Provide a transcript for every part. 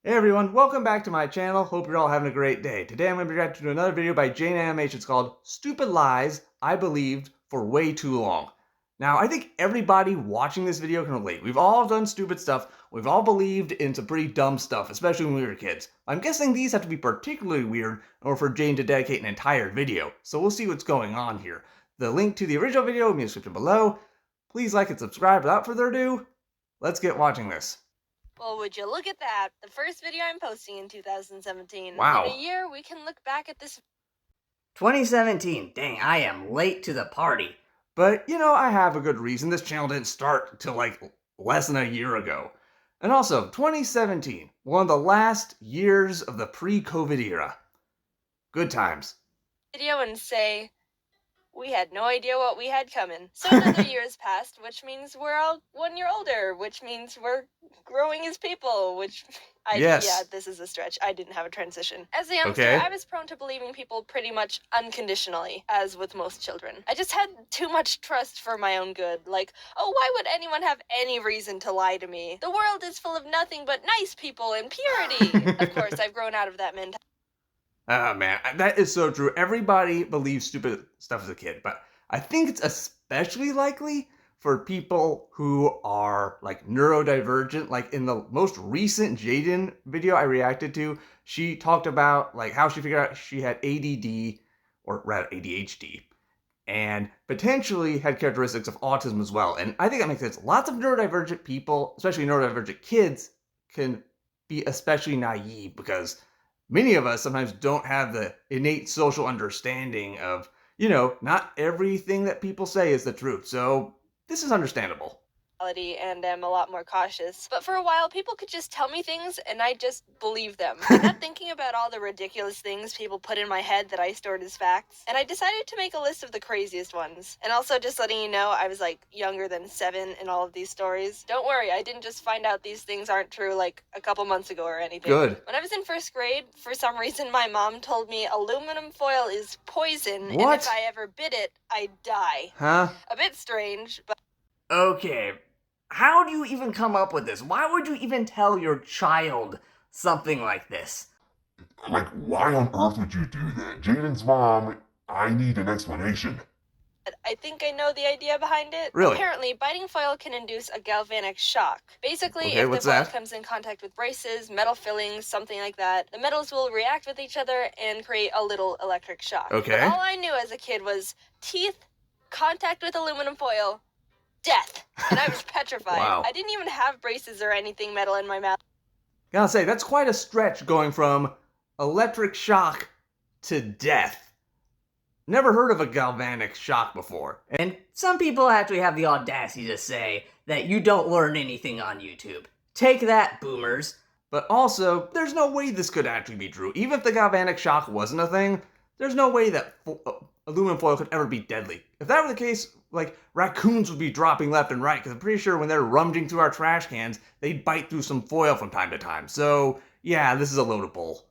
Hey everyone, welcome back to my channel. Hope you're all having a great day. Today I'm going to be reacting to another video by Jaiden Animation. It's called Stupid Lies I Believed for Way Too Long. Now, I think everybody watching this video can relate. We've all done stupid stuff. We've all believed in some pretty dumb stuff, especially when we were kids. I'm guessing these have to be particularly weird in order for Jaiden to dedicate an entire video. So we'll see what's going on here. The link to the original video will be in the description below. Please like and subscribe. Without further ado, let's get watching this. Well, would you look at that? The first video I'm posting in 2017. Wow. In a year, we can look back at this 2017. Dang, I am late to the party. But, you know, I have a good reason. This channel didn't start till like less than a year ago. And also, 2017, one of the last years of the pre-COVID era. Good times. video and say, we had no idea what we had coming. So another year has passed, which means we're all 1 year older, which means we're growing as people, which yeah, this is a stretch. I didn't have a transition. As a youngster, I was prone to believing people pretty much unconditionally, as with most children. I just had too much trust for my own good. Like, oh, why would anyone have any reason to lie to me? The world is full of nothing but nice people and purity. Of course, I've grown out of that mentality. Oh man, that is so true. Everybody believes stupid stuff as a kid, but I think it's especially likely for people who are like neurodivergent. Like in the most recent Jaiden video I reacted to, she talked about like how she figured out she had ADD, or rather ADHD, and potentially had characteristics of autism as well. And I think that makes sense. Lots of neurodivergent people, especially neurodivergent kids, can be especially naive because many of us sometimes don't have the innate social understanding of, you know, not everything that people say is the truth. So this is understandable. And am a lot more cautious. But for a while, people could just tell me things and I just believe them. I got thinking about all the ridiculous things people put in my head that I stored as facts, and I decided to make a list of the craziest ones. And also, just letting you know, I was like younger than 7 in all of these stories. Don't worry, I didn't just find out these things aren't true like a couple months ago or anything. Good. When I was in 1st grade, for some reason my mom told me aluminum foil is poison, What? and if I ever bit it, I'd die. Huh? A bit strange, but Okay, how do you even come up with this? Why would you even tell your child something like this? Like, why on earth would you do that? Jaiden's mom, I need an explanation. I think I know the idea behind it. Really? Apparently, biting foil can induce a galvanic shock. Basically, Okay, if what's the foil that? comes in contact with braces, metal fillings, something like that, the metals will react with each other and create a little electric shock. Okay. But all I knew as a kid was teeth, contact with aluminum foil, death. And I was petrified. Wow. I didn't even have braces or anything metal in my mouth. Gotta say, that's quite a stretch going from electric shock to death. Never heard of a galvanic shock before. And some people actually have the audacity to say that you don't learn anything on YouTube. Take that, boomers. But also, there's no way this could actually be true. Even if the galvanic shock wasn't a thing, there's no way that aluminum foil could ever be deadly. If that were the case, like, raccoons would be dropping left and right, because I'm pretty sure when they're rummaging through our trash cans, they'd bite through some foil from time to time. So, yeah, this is a load of bull.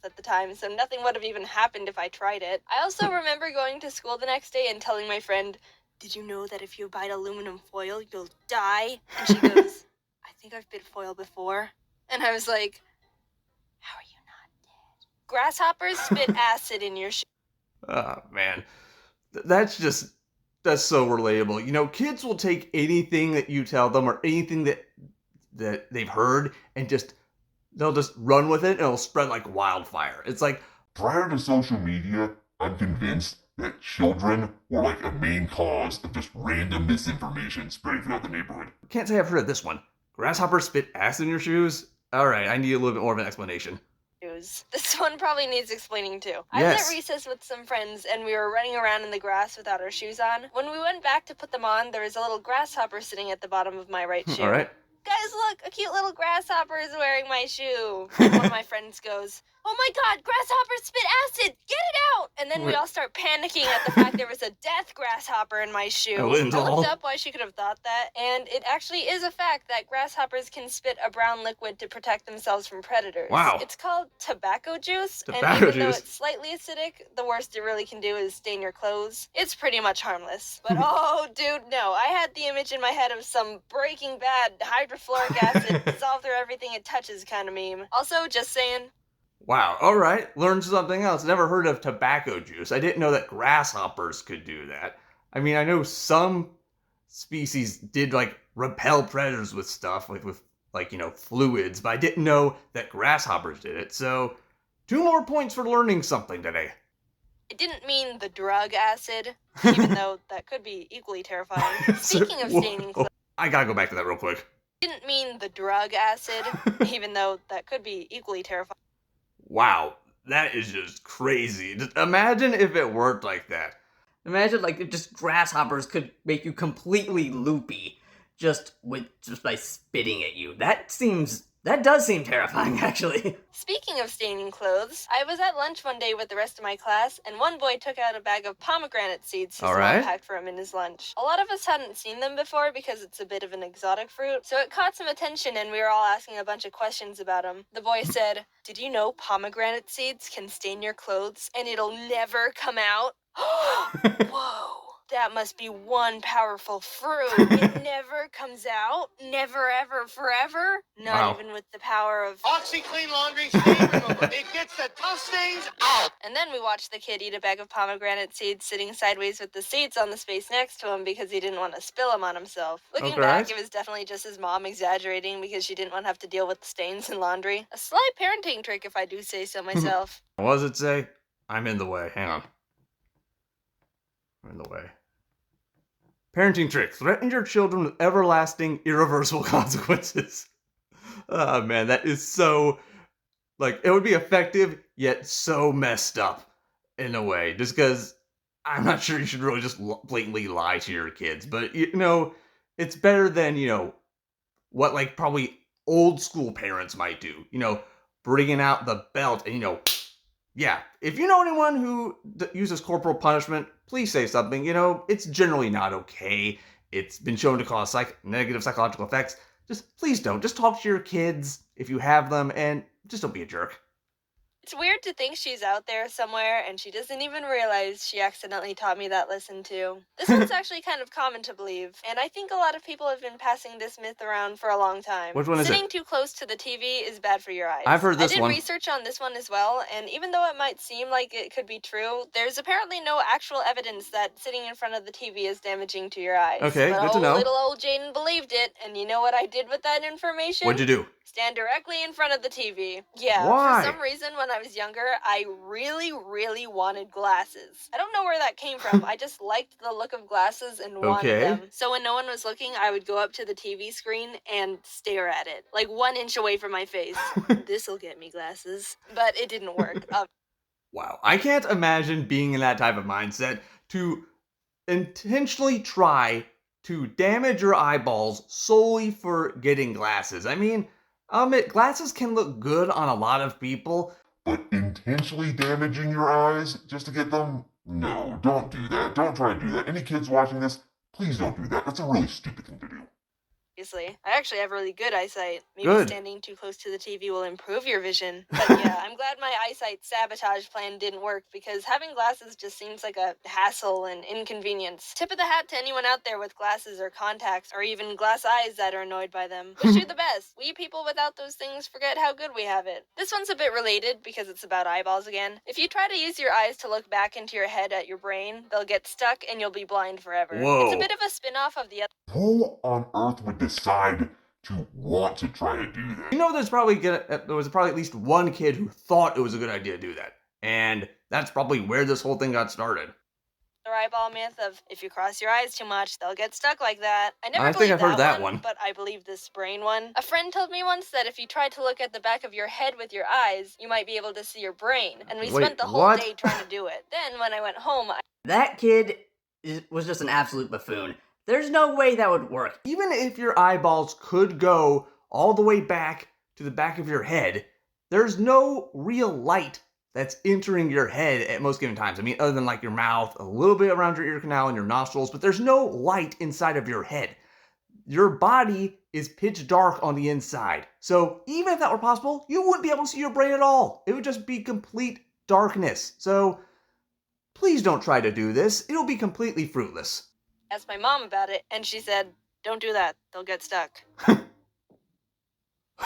At the time, so nothing would have even happened if I tried it. I also remember going to school the next day and telling my friend, "Did you know that if you bite aluminum foil, you'll die?" And she goes, "I think I've bit foil before." And I was like, "How are you not dead?" Grasshoppers spit acid in your shoe. Oh, man. That's so relatable. You know, kids will take anything that you tell them or anything that they've heard and they'll just run with it and it'll spread like wildfire. It's like, Prior to social media, I'm convinced that children were like a main cause of just random misinformation spreading throughout the neighborhood. can't say I've heard of this one. Grasshoppers spit acid in your shoes? Alright, I need a little bit more of an explanation. This one probably needs explaining too. I Yes. was at recess with some friends and we were running around in the grass without our shoes on. When we went back to put them on, there was a little grasshopper sitting at the bottom of my right shoe. Alright. Guys, look, a cute little grasshopper is wearing my shoe. And one of my friends goes, oh my god, grasshoppers spit acid! Get it out! And then we Wait. all start panicking at the fact there was a death grasshopper in my shoe. Oh, I Lyndall. looked up why she could have thought that, and it actually is a fact that grasshoppers can spit a brown liquid to protect themselves from predators. Wow. It's called tobacco juice, and Tobacco even though juice. it's slightly acidic, the worst it really can do is stain your clothes. It's pretty much harmless. But oh, dude, no. I had the image in my head of some Breaking Bad hydrofluoric acid dissolve through everything it touches kind of meme. Also, just saying. Wow, alright, learned something else. Never heard of tobacco juice. I didn't know that grasshoppers could do that. I mean, I know some species did, like, repel predators with stuff, with like, fluids, but I didn't know that grasshoppers did it. So, 2 more points for learning something today. I didn't mean the drug acid, even though that could be equally terrifying. Speaking of staining clothes, I gotta go back to that real quick. didn't mean the drug acid, even though that could be equally terrifying. Wow, that is just crazy. Just imagine if it worked like that. Imagine, like, if just grasshoppers could make you completely loopy just by spitting at you. That does seem terrifying, actually. Speaking of staining clothes, I was at lunch one day with the rest of my class, and one boy took out a bag of pomegranate seeds his mom packed for him in his lunch. A lot of us hadn't seen them before because it's a bit of an exotic fruit, so it caught some attention and we were all asking a bunch of questions about them. The boy said, "Did you know pomegranate seeds can stain your clothes and it'll never come out?" Whoa. That must be one powerful fruit. It never comes out? Never, ever, forever? Not even with the power of OxiClean Laundry Stain Remover. It gets the tough stains out. And then we watched the kid eat a bag of pomegranate seeds sitting sideways with the seeds on the space next to him because he didn't want to spill them on himself. Looking back, it was definitely just his mom exaggerating because she didn't want to have to deal with the stains in laundry. A sly parenting trick if I do say so myself. What does it say? I'm in the way. Hang on. I'm in the way. Parenting trick. Threaten your children with everlasting, irreversible consequences. Oh, man, that is so... Like, it would be effective, yet so messed up in a way. Just because I'm not sure you should really just blatantly lie to your kids. But, it's better than, what, like, probably old school parents might do. Bringing out the belt and, yeah, if you know anyone who uses corporal punishment, please say something. It's generally not okay. It's been shown to cause negative psychological effects. Just please don't. Just talk to your kids if you have them, and just don't be a jerk. It's weird to think she's out there somewhere and she doesn't even realize she accidentally taught me that lesson too. This one's actually kind of common to believe, and I think a lot of people have been passing this myth around for a long time. Which one is it? Sitting too close to the TV is bad for your eyes. I've heard this one. I did research on this one as well, and even though it might seem like it could be true, there's apparently no actual evidence that sitting in front of the TV is damaging to your eyes. Okay, but good to know. little old Jaiden believed it, and you know what I did with that information? What'd you do? Stand directly in front of the TV. Yeah, Why? for some reason when I was younger, I really, really wanted glasses. I don't know where that came from. I just liked the look of glasses and wanted them. So when no one was looking, I would go up to the TV screen and stare at it, like 1 inch away from my face. This'll get me glasses. But it didn't work. Wow. I can't imagine being in that type of mindset to intentionally try to damage your eyeballs solely for getting glasses. I mean, I'll admit, glasses can look good on a lot of people. But intentionally damaging your eyes just to get them? No, don't do that. Don't try and do that. Any kids watching this, please don't do that. That's a really stupid thing to do. Obviously. I actually have really good eyesight. Maybe Good. Standing too close to the TV will improve your vision. But yeah, I'm glad my eyesight sabotage plan didn't work because having glasses just seems like a hassle and inconvenience. Tip of the hat to anyone out there with glasses or contacts or even glass eyes that are annoyed by them. Wish you the best. We people without those things forget how good we have it. This one's a bit related because it's about eyeballs again. If you try to use your eyes to look back into your head at your brain, they'll get stuck and you'll be blind forever. Whoa. It's a bit of a spin-off of the other. Who on earth would decide to want to try to do that? There was probably at least one kid who thought it was a good idea to do that. And that's probably where this whole thing got started. Eyeball myth of if you cross your eyes too much, they'll get stuck like that. I think I've heard that one. But I believe this brain one. A friend told me once that if you tried to look at the back of your head with your eyes, you might be able to see your brain. And we spent the whole day trying to do it. Then when I went home, That kid was just an absolute buffoon. There's no way that would work. Even if your eyeballs could go all the way back to the back of your head, there's no real light that's entering your head at most given times. I mean, other than like your mouth, a little bit around your ear canal and your nostrils, but there's no light inside of your head. Your body is pitch dark on the inside. So even if that were possible, you wouldn't be able to see your brain at all. It would just be complete darkness. So please don't try to do this. It'll be completely fruitless. Asked my mom about it, and she said, "Don't do that. They'll get stuck."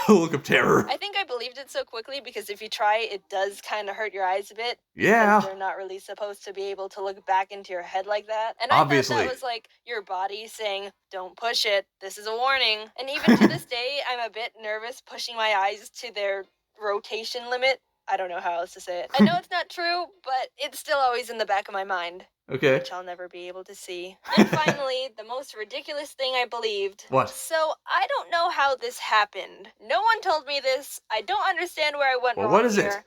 Look of terror. I think I believed it so quickly because if you try, it does kind of hurt your eyes a bit. Yeah. They're not really supposed to be able to look back into your head like that. And Obviously. I thought that was like your body saying, "Don't push it. This is a warning." And even to this day, I'm a bit nervous pushing my eyes to their rotation limit. I don't know how else to say it. I know it's not true, but it's still always in the back of my mind. Okay. Which I'll never be able to see. And finally, the most ridiculous thing I believed. What? So, I don't know how this happened. No one told me this. I don't understand where I went wrong What is here. it?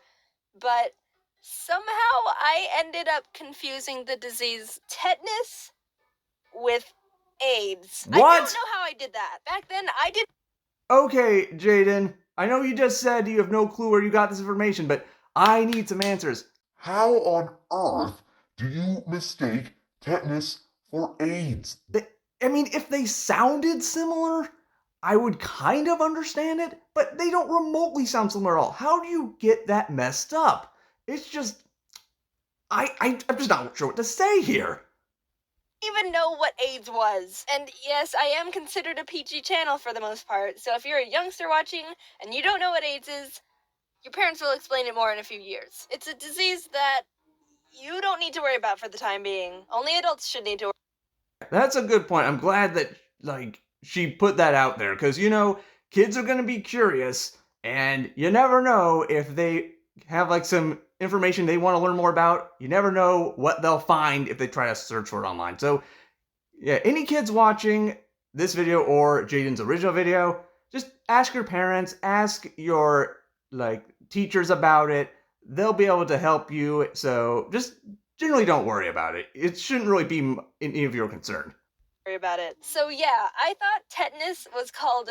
But somehow I ended up confusing the disease tetanus with AIDS. What? I don't know how I did that. Back then, I did. Okay, Jaiden. I know you just said you have no clue where you got this information, but I need some answers. How on earth do you mistake tetanus for AIDS? If they sounded similar, I would kind of understand it, but they don't remotely sound similar at all. How do you get that messed up? It's just... I'm just not sure what to say here. Even know what AIDS was. And yes, I am considered a PG channel for the most part, so if you're a youngster watching and you don't know what AIDS is, your parents will explain it more in a few years. It's a disease that you don't need to worry about for the time being. Only adults should need to worry. That's a good point. I'm glad that, she put that out there, because, kids are going to be curious, and you never know if they have, some information they want to learn more about. You never know what they'll find if they try to search for it online. So, yeah, any kids watching this video or Jaiden's original video, just ask your parents, ask your, teachers about it. They'll be able to help you, so just generally don't worry about it. It shouldn't really be any of your concern. About it. So yeah, I thought tetanus was called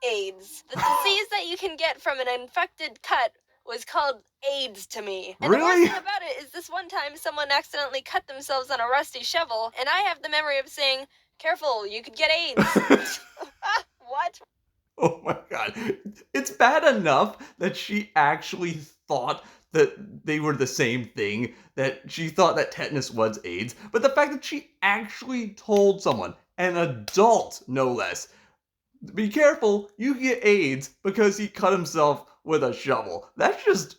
AIDS. The disease that you can get from an infected cut was called AIDS to me. And the Really? worst thing about it is this one time someone accidentally cut themselves on a rusty shovel, and I have the memory of saying, "Careful, you could get AIDS." What? Oh my god. It's bad enough that she actually thought that they were the same thing, that she thought that tetanus was AIDS, but the fact that she actually told someone, an adult no less, be careful, you get AIDS because he cut himself with a shovel. That's just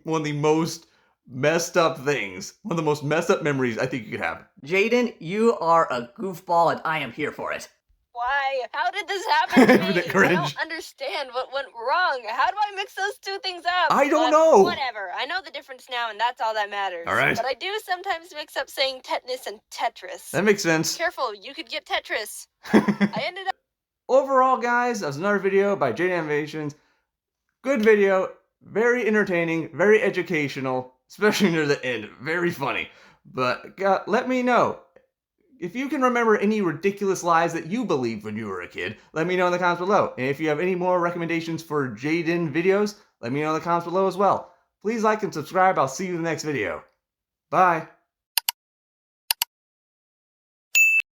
one of the most messed up things, one of the most messed up memories I think you could have. Jaiden, you are a goofball and I am here for it. Why? How did this happen to me? Isn't it I cringe? don't understand what went wrong. How do I mix those two things up? I don't But know. Whatever. I know the difference now, and that's all that matters. All right. But I do sometimes mix up saying tetanus and Tetris. That makes sense. Careful, you could get Tetris. I ended up. Overall, guys, that was another video by Jaiden Animations. Good video, very entertaining, very educational, especially near the end. Very funny. But let me know. If you can remember any ridiculous lies that you believed when you were a kid, let me know in the comments below. And if you have any more recommendations for Jaiden videos, let me know in the comments below as well. Please like and subscribe. I'll see you in the next video. Bye.